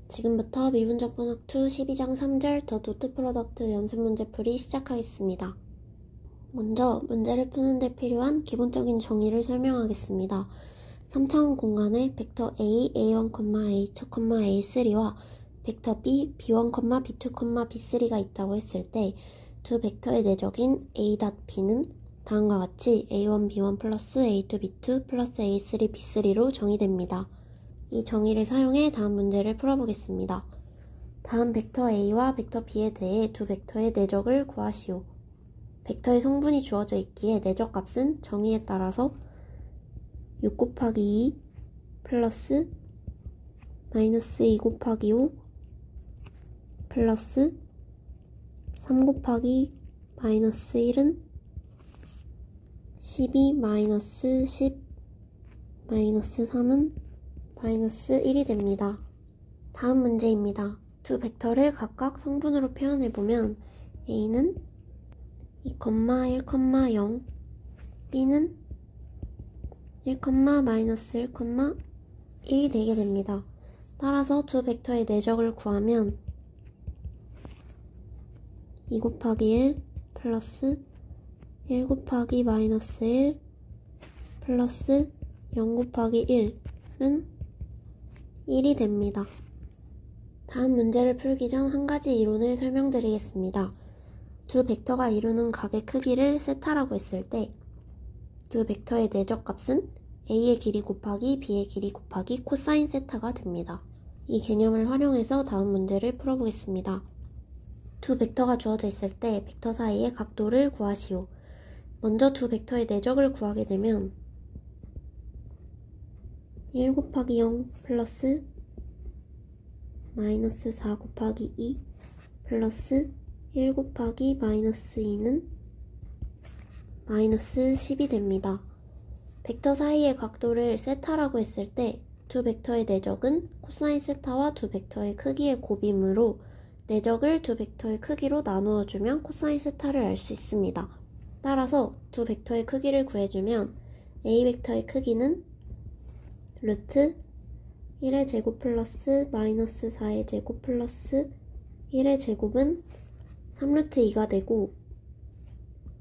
지금부터 미분적 분학 2 12장 3절 더 도트 프로덕트 연습 문제풀이 시작하겠습니다. 먼저 문제를 푸는 데 필요한 기본적인 정의를 설명하겠습니다. 3차원 공간에 벡터 A, A1, A2, A3와 벡터 B, B1, B2, B3가 있다고 했을 때 두 벡터의 내적인 A.B는 다음과 같이 A1, B1 플러스 A2, B2 플러스 A3, B3로 정의됩니다. 이 정의를 사용해 다음 문제를 풀어보겠습니다. 다음 벡터 A와 벡터 B에 대해 두 벡터의 내적을 구하시오. 벡터의 성분이 주어져 있기에 내적 값은 정의에 따라서 6 곱하기 2 플러스 마이너스 2 곱하기 5 플러스 3 곱하기 마이너스 1은 12 마이너스 10 마이너스 3은 마이너스 1이 됩니다. 다음 문제입니다. 두 벡터를 각각 성분으로 표현해보면 A는 2, 1, 0, B는 1, 마이너스 1, 1이 되게 됩니다. 따라서 두 벡터의 내적을 구하면 2 곱하기 1 플러스 1 곱하기 마이너스 1 플러스 0 곱하기 1은 1이 됩니다. 다음 문제를 풀기 전 한 가지 이론을 설명드리겠습니다. 두 벡터가 이루는 각의 크기를 세타라고 했을 때 두 벡터의 내적 값은 A의 길이 곱하기 B의 길이 곱하기 코사인 세타가 됩니다. 이 개념을 활용해서 다음 문제를 풀어보겠습니다. 두 벡터가 주어져 있을 때 벡터 사이의 각도를 구하시오. 먼저 두 벡터의 내적을 구하게 되면 1 곱하기 0 플러스 마이너스 4 곱하기 2 플러스 1 곱하기 마이너스 2는 마이너스 10이 됩니다. 벡터 사이의 각도를 세타라고 했을 때 두 벡터의 내적은 코사인 세타와 두 벡터의 크기의 곱이므로 내적을 두 벡터의 크기로 나누어주면 코사인 세타를 알 수 있습니다. 따라서 두 벡터의 크기를 구해주면 A 벡터의 크기는 루트 1의 제곱 플러스 마이너스 4의 제곱 플러스 1의 제곱은 3루트 2가 되고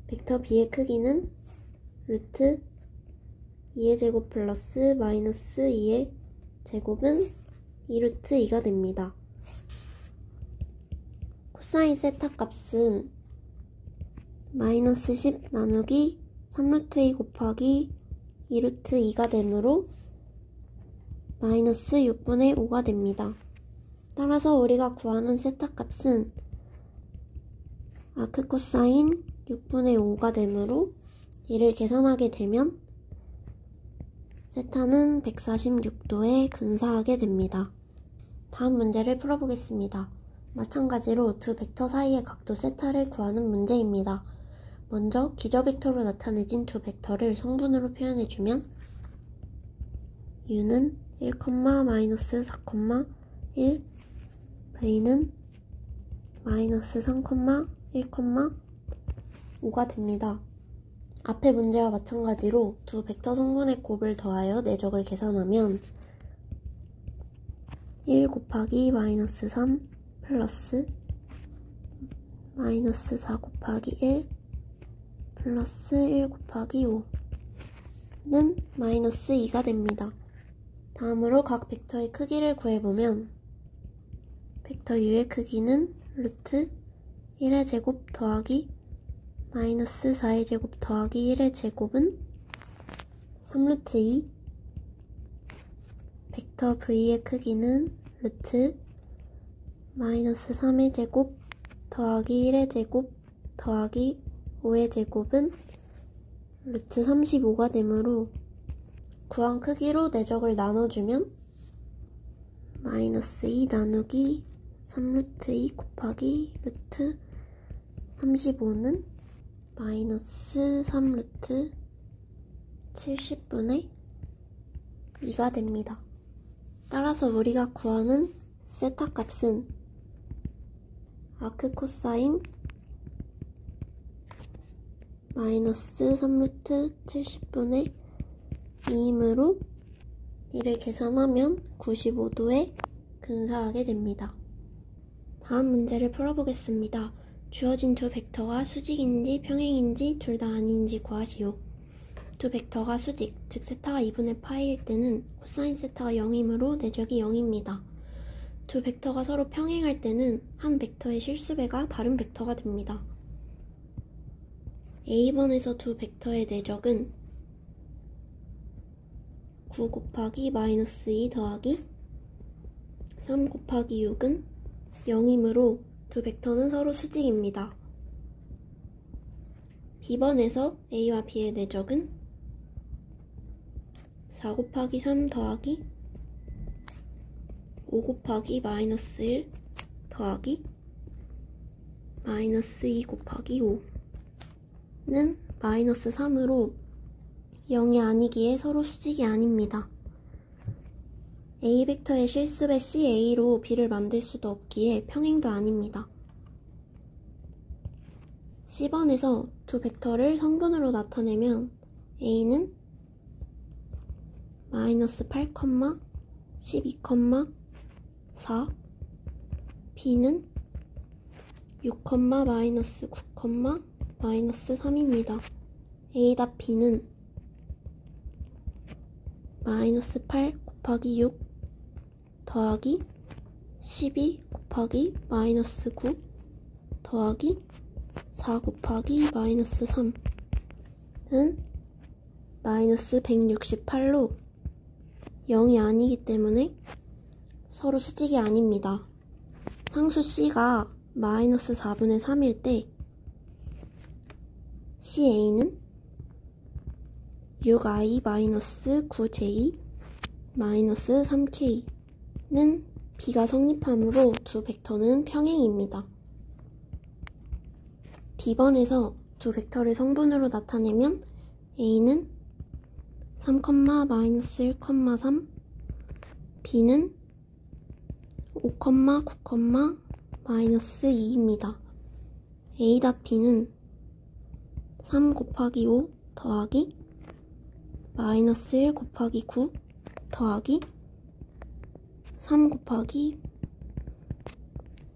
벡터 B의 크기는 루트 2의 제곱 플러스 마이너스 2의 제곱은 2루트 2가 됩니다. 코사인 세타 값은 마이너스 10 나누기 3루트 2 곱하기 2루트 2가 되므로 마이너스 6분의 5가 됩니다. 따라서 우리가 구하는 세타 값은 아크 코사인 6분의 5가 되므로 이를 계산하게 되면 세타는 146도에 근사하게 됩니다. 다음 문제를 풀어보겠습니다. 마찬가지로 두 벡터 사이의 각도 세타를 구하는 문제입니다. 먼저 기저벡터로 나타내진 두 벡터를 성분으로 표현해주면 U는 1, 마이너스 4, 1 V는 마이너스 3, 1, 5가 됩니다. 앞의 문제와 마찬가지로 두 벡터 성분의 곱을 더하여 내적을 계산하면 1 곱하기 마이너스 3 플러스 마이너스 4 곱하기 1 플러스 1 곱하기 5는 마이너스 2가 됩니다. 다음으로 각 벡터의 크기를 구해보면 벡터 U의 크기는 루트 1의 제곱 더하기 마이너스 4의 제곱 더하기 1의 제곱은 3루트 2 벡터 V의 크기는 루트 마이너스 3의 제곱 더하기 1의 제곱 더하기 5의 제곱은 루트 35가 되므로 구한 크기로 내적을 나눠주면 마이너스 2 나누기 3루트 2 곱하기 루트 35는 마이너스 3루트 70분의 2가 됩니다. 따라서 우리가 구하는 세타 값은 아크 코사인 마이너스 3루트 70분의 2이므로 이를 계산하면 95도에 근사하게 됩니다. 다음 문제를 풀어보겠습니다. 주어진 두 벡터가 수직인지 평행인지 둘 다 아닌지 구하시오. 두 벡터가 수직, 즉 세타가 2분의 파이일 때는 코사인 세타가 0이므로 내적이 0입니다. 두 벡터가 서로 평행할 때는 한 벡터의 실수배가 다른 벡터가 됩니다. A번에서 두 벡터의 내적은 9 곱하기 마이너스 2 더하기 3 곱하기 6은 0이므로 두 벡터는 서로 수직입니다. B번에서 A와 B의 내적은 4 곱하기 3 더하기 5 곱하기 마이너스 1 더하기 마이너스 2 곱하기 5는 마이너스 3으로 0이 아니기에 서로 수직이 아닙니다. A 벡터의 실수배 CA로 B를 만들 수도 없기에 평행도 아닙니다. C번에서 두 벡터를 성분으로 나타내면 A는 마이너스 8, 12, 4, B는 6, 마이너스 9, 마이너스 3입니다. A답 B는 마이너스 8 곱하기 6 더하기 12 곱하기 마이너스 9 더하기 4 곱하기 마이너스 3은 마이너스 168로 0이 아니기 때문에 서로 수직이 아닙니다. 상수 C가 마이너스 4분의 3일 때 CA는 6i 마이너스 9j 마이너스 3k는 B가 성립하므로 두 벡터는 평행입니다. D번에서 두 벡터를 성분으로 나타내면 A는 3, 마이너스 1, 3 B는 5, 9, 마이너스 2입니다. A답 B는 3 곱하기 5 더하기 마이너스 1 곱하기 9 더하기 3 곱하기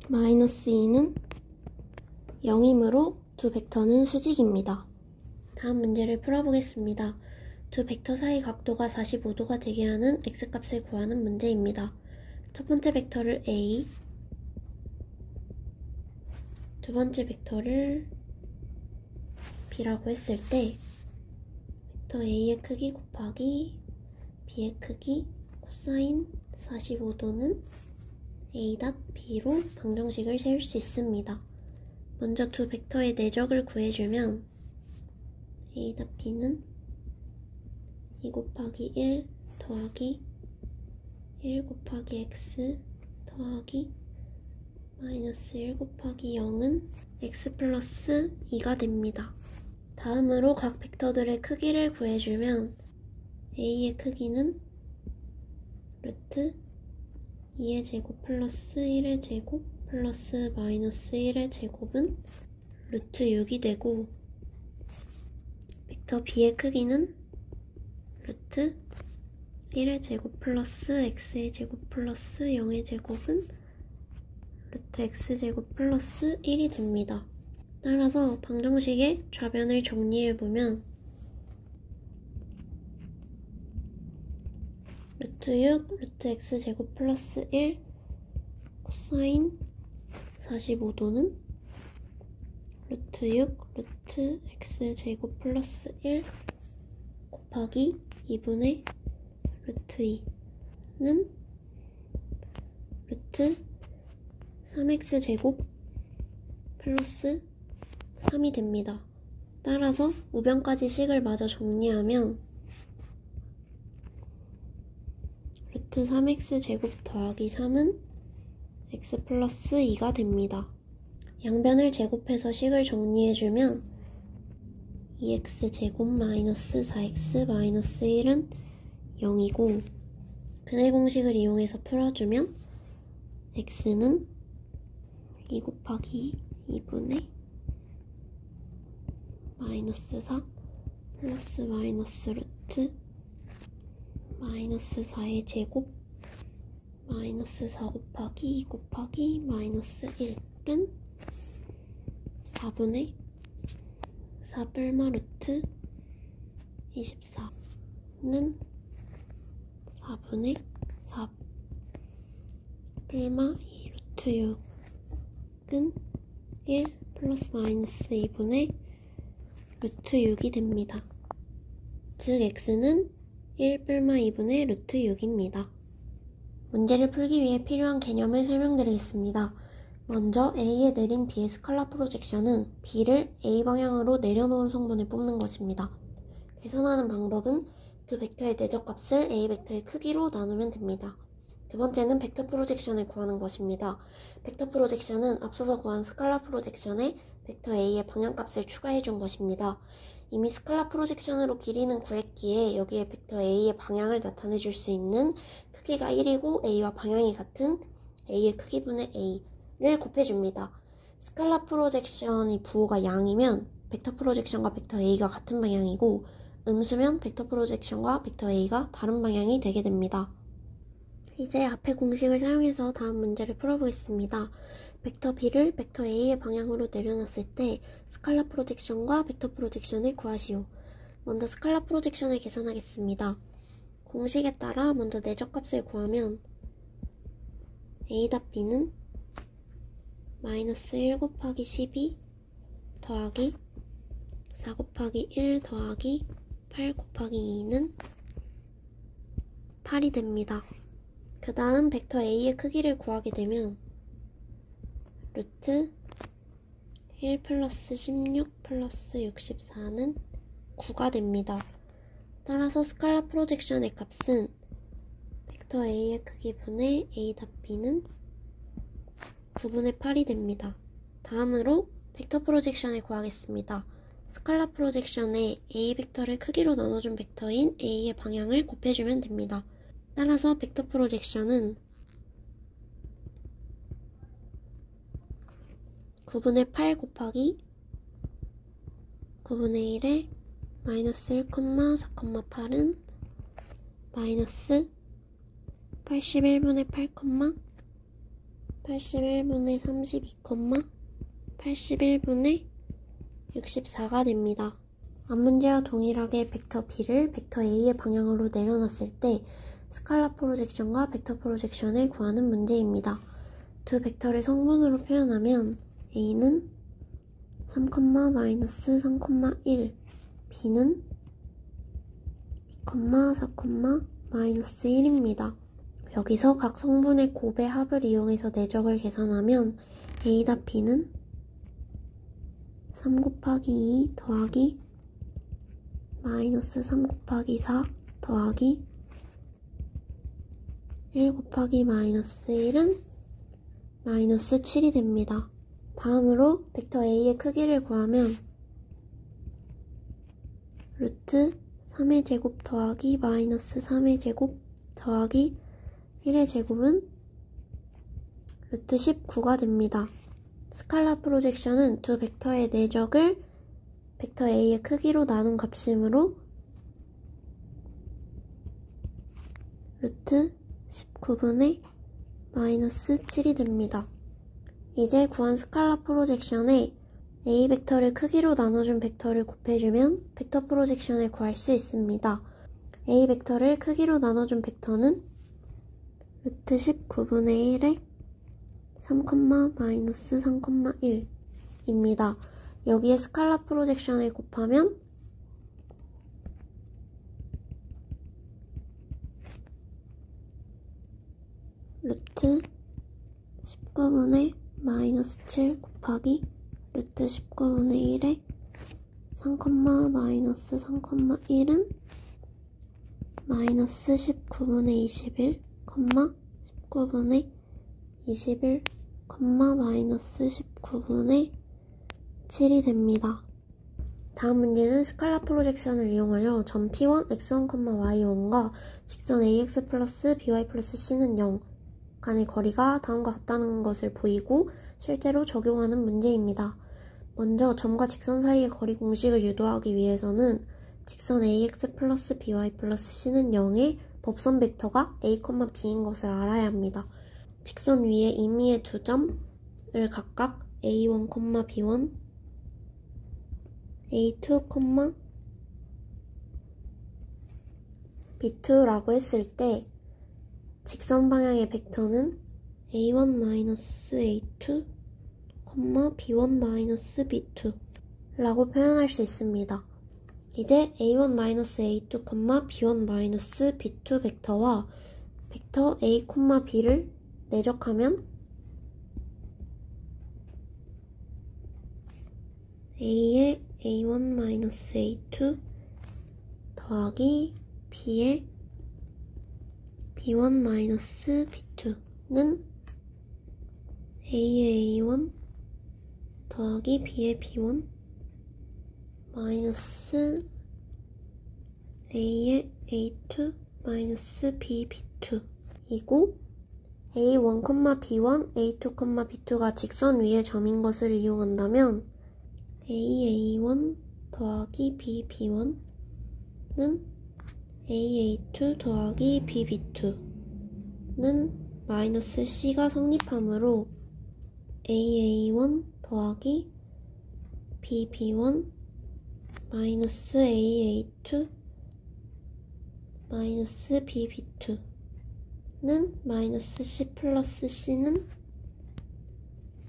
마이너스 2는 0이므로 두 벡터는 수직입니다. 다음 문제를 풀어보겠습니다. 두 벡터 사이 각도가 45도가 되게 하는 x값을 구하는 문제입니다. 첫 번째 벡터를 A, 두 번째 벡터를 B라고 했을 때 벡터 A의 크기 곱하기 B의 크기 코사인 45도는 A답 B로 방정식을 세울 수 있습니다. 먼저 두 벡터의 내적을 구해주면 A답 B는 2 곱하기 1 더하기 1 곱하기 x 더하기 마이너스 1 곱하기 0은 x 플러스 2가 됩니다. 다음으로 각 벡터들의 크기를 구해주면 A의 크기는 루트 2의 제곱 플러스 1의 제곱 플러스 마이너스 1의 제곱은 루트 6이 되고 벡터 B의 크기는 루트 1의 제곱 플러스 x의 제곱 플러스 0의 제곱은 루트 x제곱 플러스 1이 됩니다. 따라서 방정식의 좌변을 정리해보면 루트 6 루트 x제곱 플러스 1 코사인 45도는 루트 6 루트 x제곱 플러스 1 곱하기 2분의 루트 2는 루트 3x제곱 플러스 3이 됩니다. 따라서 우변까지 식을 마저 정리하면 루트 3x제곱 더하기 3은 x 플러스 2가 됩니다. 양변을 제곱해서 식을 정리해주면 2x제곱 마이너스 4x 마이너스 1은 0이고 근해 공식을 이용해서 풀어주면 x는 2 곱하기 2분의 마이너스 4 플러스 마이너스 루트 마이너스 4의 제곱 마이너스 4 곱하기 2 곱하기 마이너스 1은 4분의 4 뿔마 루트 24는 4분의 4 뿔마 2 루트 6은 1 플러스 마이너스 2분의 루트 6이 됩니다. 즉 x는 1 뿔마 2분의 루트 6입니다. 문제를 풀기 위해 필요한 개념을 설명드리겠습니다. 먼저 A에 내린 B의 스칼라 프로젝션은 B를 A 방향으로 내려놓은 성분을 뽑는 것입니다. 계산하는 방법은 두 벡터의 내적값을 A 벡터의 크기로 나누면 됩니다. 두 번째는 벡터 프로젝션을 구하는 것입니다. 벡터 프로젝션은 앞서서 구한 스칼라 프로젝션에 벡터 A의 방향값을 추가해 준 것입니다. 이미 스칼라 프로젝션으로 길이는 구했기에 여기에 벡터 A의 방향을 나타내 줄 수 있는 크기가 1이고 A와 방향이 같은 A의 크기분의 A를 곱해줍니다. 스칼라 프로젝션이 부호가 양이면 벡터 프로젝션과 벡터 A가 같은 방향이고 음수면 벡터 프로젝션과 벡터 A가 다른 방향이 되게 됩니다. 이제 앞의 공식을 사용해서 다음 문제를 풀어보겠습니다. 벡터 B를 벡터 A의 방향으로 내려놨을 때 스칼라 프로젝션과 벡터 프로젝션을 구하시오. 먼저 스칼라 프로젝션을 계산하겠습니다. 공식에 따라 먼저 내적값을 구하면 A-B는 마이너스 1 곱하기 12 더하기 4 곱하기 1 더하기 8 곱하기 2는 8이 됩니다. 그 다음 벡터 A의 크기를 구하게 되면 루트 1 플러스 16 플러스 64는 9가 됩니다. 따라서 스칼라 프로젝션의 값은 벡터 A의 크기 분의 A-B는 9분의 8이 됩니다. 다음으로 벡터 프로젝션을 구하겠습니다. 스칼라 프로젝션에 A 벡터를 크기로 나눠준 벡터인 A의 방향을 곱해주면 됩니다. 따라서 벡터 프로젝션은 9분의 8 곱하기 9분의 1에 마이너스 1, 4,8은 마이너스 81분의 8, 81분의 32, 81분의 64가 됩니다. 앞문제와 동일하게 벡터 B를 벡터 A의 방향으로 내려놨을 때 스칼라 프로젝션과 벡터 프로젝션을 구하는 문제입니다. 두 벡터를 성분으로 표현하면 A는 3, 마이너스 3,1, B는 2, 4, 마이너스 1입니다. 여기서 각 성분의 곱의 합을 이용해서 내적을 계산하면 A-B는 3 곱하기 2 더하기 마이너스 3 곱하기 4 더하기 1 곱하기 마이너스 1은 마이너스 7이 됩니다. 다음으로 벡터 A의 크기를 구하면 루트 3의 제곱 더하기 마이너스 3의 제곱 더하기 1의 제곱은 루트 19가 됩니다. 스칼라 프로젝션은 두 벡터의 내적을 벡터 A의 크기로 나눈 값이므로 루트 19분의 마이너스 7이 됩니다. 이제 구한 스칼라 프로젝션에 A 벡터를 크기로 나눠준 벡터를 곱해주면 벡터 프로젝션을 구할 수 있습니다. A 벡터를 크기로 나눠준 벡터는 루트 19분의 1에 3, 마이너스 3,1입니다. 여기에 스칼라 프로젝션을 곱하면 루트 19분의 마이너스 7 곱하기 루트 19분의 1에 3, 마이너스 3,1은 마이너스 19분의 21, 19분의 21, 마이너스 19분의 7이 됩니다. 다음 문제는 스칼라 프로젝션을 이용하여 점 P1, X1, Y1과 직선 AX 플러스 BY 플러스 C는 0 간의 거리가 다음과 같다는 것을 보이고 실제로 적용하는 문제입니다. 먼저 점과 직선 사이의 거리 공식을 유도하기 위해서는 직선 AX 플러스 BY 플러스 C는 0의 법선 벡터가 a, b인 것을 알아야 합니다. 직선 위에 임의의 두 점을 각각 a1, b1, a2, b2라고 했을 때 직선 방향의 벡터는 a1-a2, b1-b2 라고 표현할 수 있습니다. 이제 a1-a2, b1-b2 벡터와 벡터 a, b를 내적하면 a의 a1-a2 더하기 b의 b1-b2는 a의 a1 더하기 b의 b1 마이너스 a의 a2 마이너스 b, b2 이고 a1, b1, a2, b2가 직선 위의 점인 것을 이용한다면 a1 더하기 b, b1는 a2 더하기 b, b2는 마이너스 c가 성립하므로 a1 더하기 b, b1 마이너스 a2 마이너스 b, b2는 마이너스 c 플러스 c는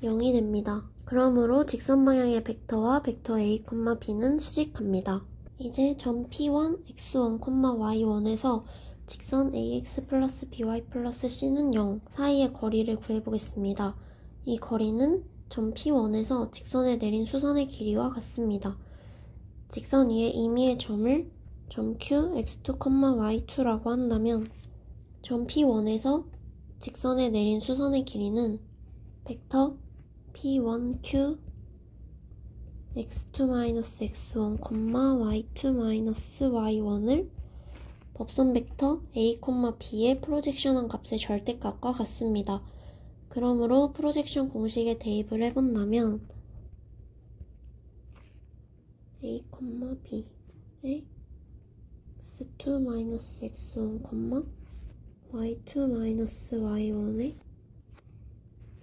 0이 됩니다. 그러므로 직선 방향의 벡터와 벡터 a, b는 수직합니다. 이제 점 P1, x1, y1에서 직선 ax 플러스 by 플러스 c는 0 사이의 거리를 구해보겠습니다. 이 거리는 점 P1에서 직선에 내린 수선의 길이와 같습니다. 직선 위에 임의의 점을 점 Q, x2, y2라고 한다면 점 P1에서 직선에 내린 수선의 길이는 벡터 P1Q x2-x1, y2-y1을 법선 벡터 a, b의 프로젝션한 값의 절대값과 같습니다. 그러므로 프로젝션 공식에 대입을 해본다면 a, b의 x2-x1, y2-y1의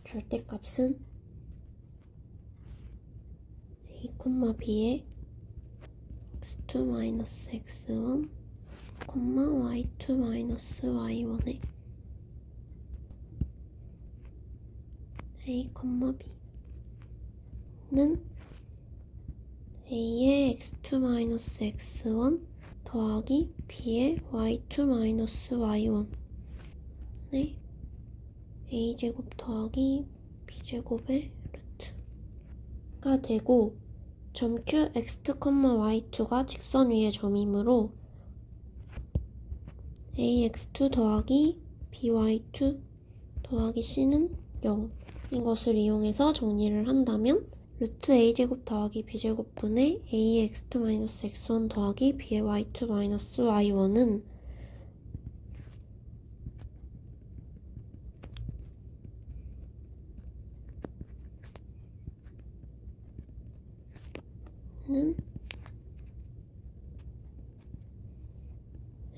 절대값은 a, b의 x2-x1, y2-y1의 a, b는 a의 x2-x1 더하기 b의 y2-y1의 a제곱 더하기 b제곱의 루트가 되고 점 Q, x2, y2가 직선 위의 점이므로 ax2 더하기 by2 더하기 c는 0인 것을 이용해서 정리를 한다면 루트 a제곱 더하기 b제곱 분의 a의 x2-x1 더하기 b의 y2-y1은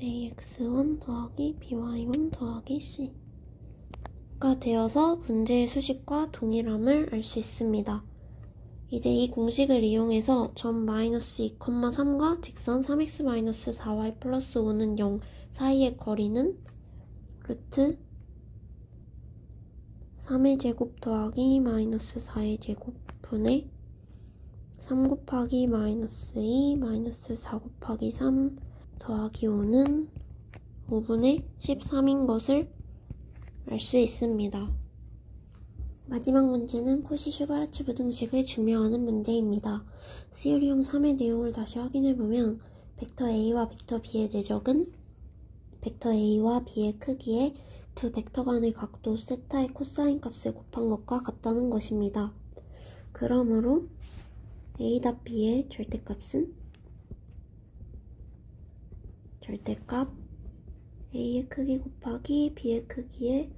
ax1 더하기 by1 더하기 c가 되어서 문제의 수식과 동일함을 알 수 있습니다. 이제 이 공식을 이용해서 점 마이너스 2, 3과 직선 3x-4y 플러스 5는 0 사이의 거리는 루트 3의 제곱 더하기 마이너스 4의 제곱 분의 3 곱하기 마이너스 2 마이너스 4 곱하기 3 더하기 5는 5분의 13인 것을 알 수 있습니다. 마지막 문제는 코시-슈바르츠 부등식을 증명하는 문제입니다. 시오리움 3의 내용을 다시 확인해보면 벡터 A와 벡터 B의 내적은 벡터 A와 B의 크기에 두 벡터 간의 각도 세타의 코사인 값을 곱한 것과 같다는 것입니다. 그러므로 A.B의 절대값은 절대값 A의 크기 곱하기 B의 크기의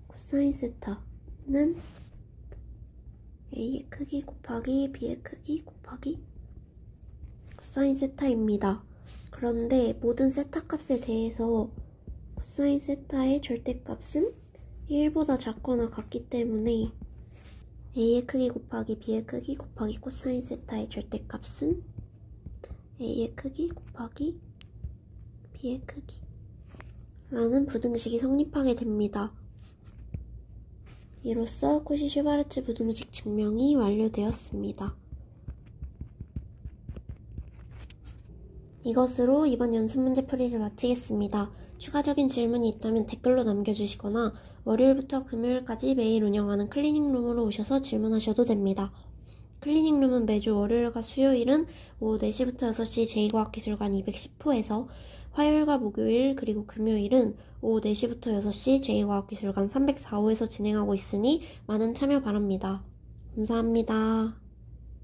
코사인 세타는 A의 크기 곱하기 B의 크기 곱하기 코사인 세타입니다. 그런데 모든 세타 값에 대해서 코사인 세타의 절대값은 1보다 작거나 같기 때문에 a의 크기 곱하기 b의 크기 곱하기 코사인 세타의 절대값은 a의 크기 곱하기 b의 크기 라는 부등식이 성립하게 됩니다. 이로써 코시-슈바르츠 부등식 증명이 완료되었습니다. 이것으로 이번 연습 문제 풀이를 마치겠습니다. 추가적인 질문이 있다면 댓글로 남겨주시거나 월요일부터 금요일까지 매일 운영하는 클리닝룸으로 오셔서 질문하셔도 됩니다. 클리닝룸은 매주 월요일과 수요일은 오후 4시부터 6시 제2과학기술관 210호에서 화요일과 목요일 그리고 금요일은 오후 4시부터 6시 제2과학기술관 304호에서 진행하고 있으니 많은 참여 바랍니다. 감사합니다.